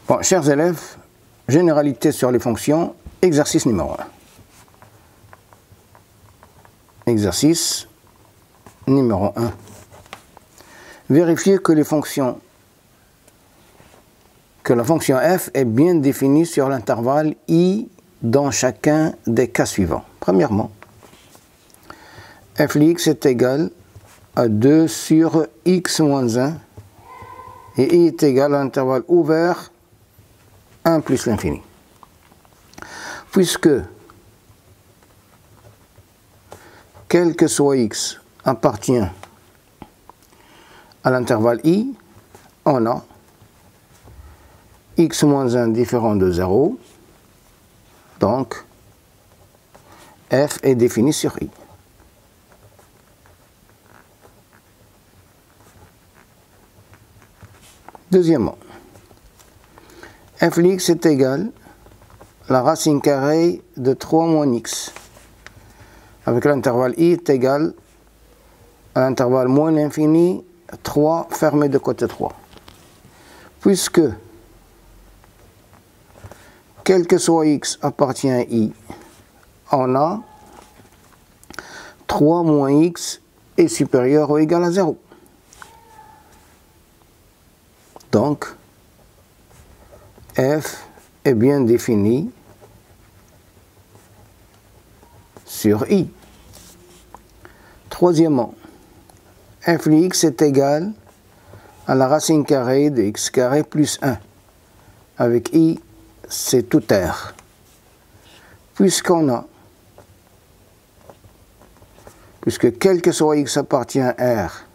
Bon, chers élèves, généralité sur les fonctions, exercice numéro 1. Exercice numéro 1. Vérifiez que la fonction f est bien définie sur l'intervalle i dans chacun des cas suivants. Premièrement, f de x est égal à 2 sur x moins 1 et i est égal à l'intervalle ouvert 1 plus l'infini. Puisque quel que soit x appartient à l'intervalle i, on a x moins 1 différent de 0, donc f est défini sur i. Deuxièmement, f de x est égal à la racine carrée de 3 moins x, avec l'intervalle i est égal à l'intervalle moins l'infini 3 fermé de côté 3. Puisque quel que soit x appartient à i, on a 3 moins x est supérieur ou égal à 0. Donc, f est bien défini sur i. Troisièmement, f de x est égal à la racine carrée de x carré plus 1. Avec i, c'est tout r. Puisque quel que soit x appartient à r,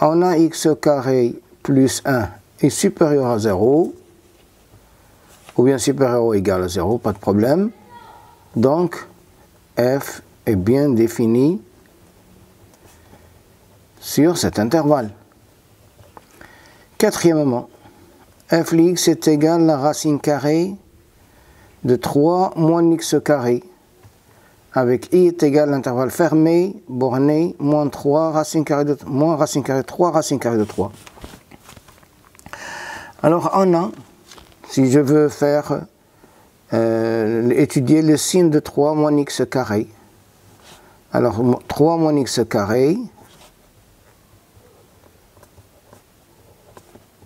on a x carré plus 1 est supérieur à 0, ou bien supérieur ou égal à 0, pas de problème. Donc, f est bien défini sur cet intervalle. Quatrièmement, f de x est égal à la racine carrée de 3 moins x carré, avec i est égal à l'intervalle fermé, borné, moins 3, racine carrée de 3, racine carrée de 3. Alors on a, si je veux faire étudier le signe de 3 moins x carré, alors 3 moins x carré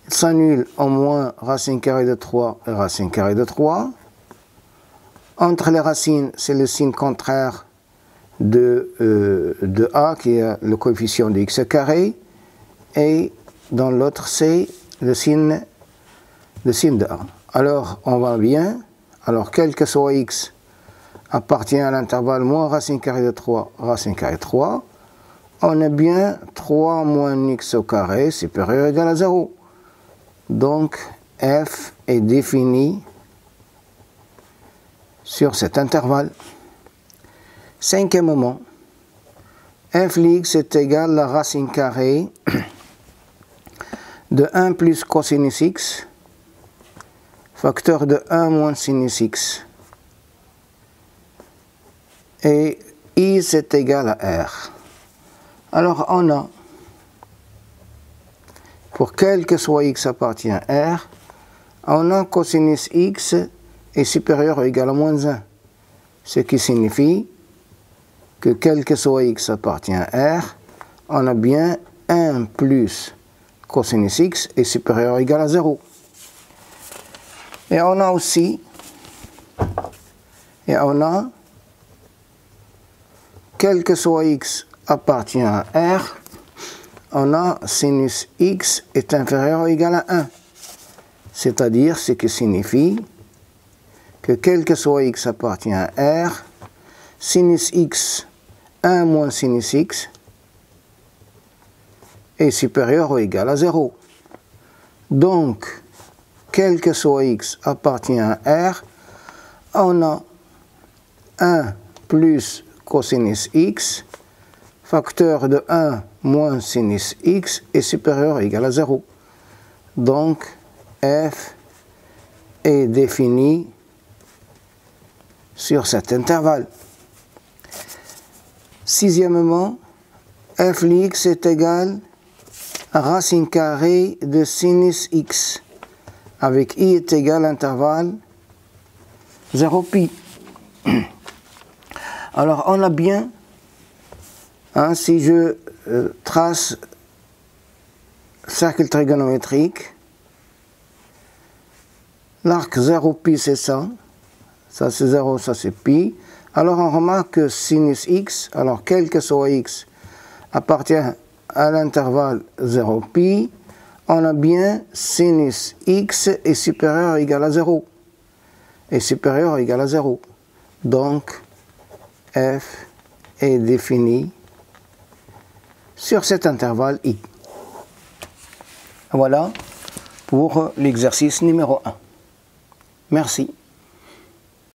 s'annule en moins racine carrée de 3 et racine carrée de 3. Entre les racines, c'est le signe contraire de a, qui est le coefficient de x carré, et dans l'autre, c'est le signe de a. Alors, on va bien. Alors, quel que soit x appartient à l'intervalle moins racine carrée de 3, racine carrée de 3, on a bien 3 moins x au carré supérieur ou égal à 0. Donc, f est défini sur cet intervalle. Cinquièmement, f de x est égal à la racine carrée de 1 plus cosinus x, facteur de 1 moins sinus x. Et i c'est égal à r. Alors on a, pour quel que soit x appartient à r, on a cosinus x est supérieur ou égal à moins 1. Ce qui signifie que quel que soit x appartient à r, on a bien 1 plus cosinus x est supérieur ou égal à 0. Et on a aussi, quel que soit x appartient à r, on a sinus x est inférieur ou égal à 1. C'est-à-dire ce qui signifie que quel que soit x appartient à r, sinus x 1 moins sinus x est supérieur ou égal à 0. Donc, quel que soit x appartient à r, on a 1 plus cosinus x, facteur de 1 moins sinus x est supérieur ou égal à 0. Donc, f est défini sur cet intervalle. Sixièmement, f de x est égal à racine carrée de sinus x, avec I est égal à l'intervalle 0pi. Alors on a bien, hein, si je trace cercle trigonométrique, l'arc 0pi c'est ça c'est 0, ça c'est pi. Alors on remarque que sinus x, alors quel que soit x, appartient à l'intervalle 0pi, on a bien sinus x est supérieur ou égal à 0. Est supérieur ou égal à 0. Donc, f est défini sur cet intervalle i. Voilà pour l'exercice numéro 1. Merci.